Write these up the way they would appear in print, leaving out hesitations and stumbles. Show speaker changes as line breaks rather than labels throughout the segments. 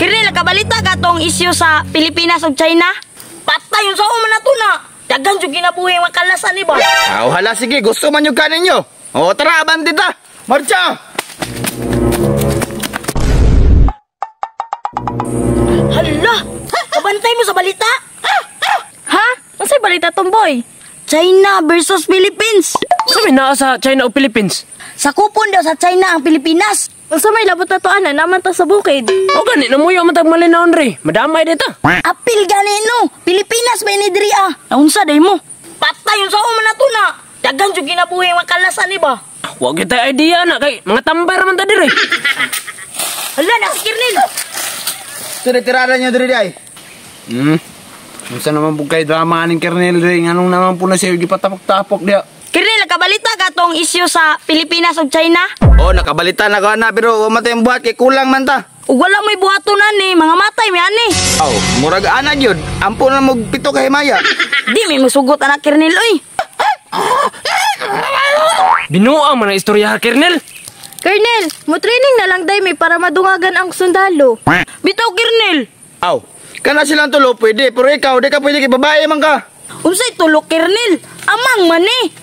Kirnel, kabalita ka tong issue sa Pilipinas ug China? Patay yung sa man na to na. Dagan yung kinabuhi ang kalasan ni ba?
Hala, sige. Gusto man yung kanin nyo. O, tara, abante ta. Marcha!
Hala! Kabantay mo sa balita? Ha? Masay balita tong boy? China versus Philippines.
Sabi na sa China o Philippines?
Sa kupon daw sa China ang Pilipinas. Sa may labot na to, naman ta sa bukid.
O gani, namuyo man tag malinaon re. Madamay dito.
Apil gani no. Pilipinas may nidri Naunsa day mo? Patay yung sa man na to na. Dagan yung kinabuhi ang kalasan ni ba?
Huwag kita idea na kay mga tambay raman ta dire.
Hala, nasikirnil.
So, retirada nyo diri ay.
Minsan naman po kayo drama aning Kernel ring. Anong naman po na siya gipatapok-tapok diya.
Kirnil, kabalita ka tong issue sa Pilipinas ug China?
O, nakabalita na ko na. Pero matay yung buhat kay kulang man ta.
Ug wala may buhaton ni, mga matay mi ani.
Aw, murag ana gyud. Ampo na mo pito ka himaya.
Di may musugot anak Kirnil oy.
Binuang man ang istorya, Kernel.
Kernel, mo training na lang day may para madungagan ang sundalo. Bitaw Kernel.
Aw, kana silang tulo pwede. Pero ikaw, di ka pwede kay babae man ka.
Unsay tulok Kernel? Amang man ni.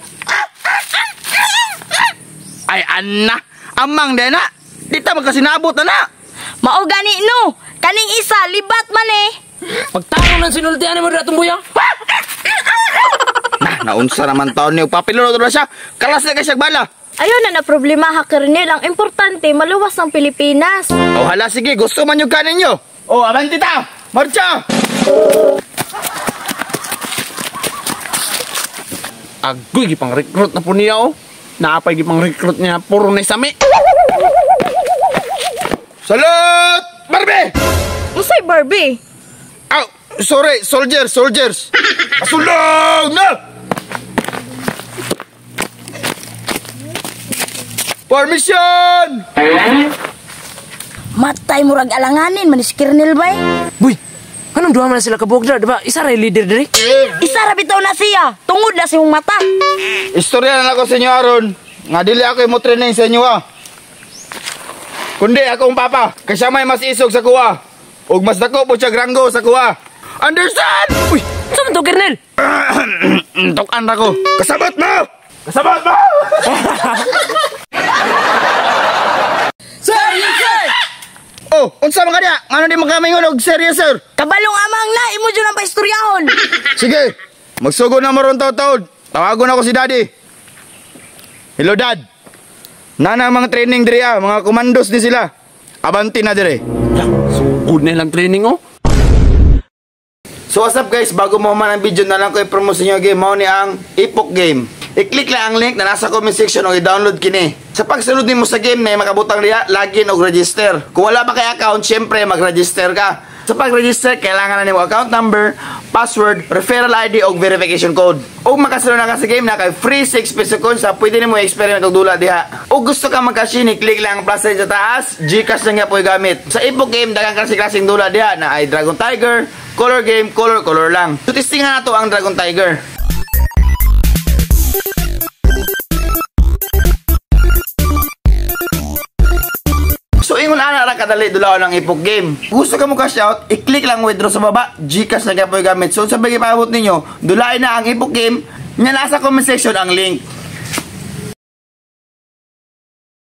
Ay, ana. Amang din na. Di ta magkasinabot na.
Mao gani no. Kaning isa libat man eh.
Pagtanong ng sinultian mo datong buyang.
Naunsa naman taon niyo. Papilunod na siya. Kalas na kasyag bala.
Ayun na problema ha Kernel. Ang importante, maluwas ng Pilipinas.
O, hala, sige. Gusto man yung kanin nyo. O, abanti ta. Marcha!
Agoy, gipang recruit na po niya oh. Naapay gipang recruit niya. Puro na sami.
Salut! Barbie!
Unsay Barbie?
Aw, sorry. Soldiers. Asulong na! Permission!
Matay murag alanganin, manis Kernel bay.
Buy, anong duha man sila kabugda, diba? Isa ray leader dire.
Isa ra bitaw na siya. Tungod na siyang mata.
Istorya na ako sa inyo, Aron. Nga dili ako yung training sa inyo, Kundi akong papa. Kasi may mas isog sa kuwa. Ug mas dako po siya granggo sa kuwa. Understand?
Uy, saan to, Kernel?
Tukan na ko. Kasabot mo!
Sir!
Oh, unsa man kanya? Ngano di magkamingon og serious, sir?
Kabalong amang na, imo dyan ang paistoryahon.
Sige, magsugod na mo ron taod. Tawagon ako si Daddy. Hello, Dad. Nana mga training diri mga commandos di sila. Abanti na dire.
Sugod na lang training oh.
So what's up guys, bago mo man ang video na lang ko i-promote sa inyo game. Mao ni ang Epoch Game. I-click lang ang link na nasa comment section o i-download kini. Sa pagsunod nimo sa game na makabutang diha, login o register. Kung wala pa kay account, syempre mag-register ka. Sa pag-register, kailangan na nimo account number, password, referral ID o verification code. O makasunod na ka sa game na kay free 6 peso coins sa pwede nimo i-experiment og dula diha. O gusto ka magka-shine, click lang ang plus sign sa taas, GCash lang nga po gamit. Sa Epoch Game, dagang klase-klaseng dula diha na ay Dragon Tiger, color game, color lang. So testingan nato ang Dragon Tiger. So ingon ana ra kadali dulaw ng Epoch Game. Gusto ka mo cash out, i-click lang withdraw sa baba, GCash lang nga po gamit. So sa bagay paabot ninyo, dulain na ang Epoch Game. Nya nasa comment section ang link.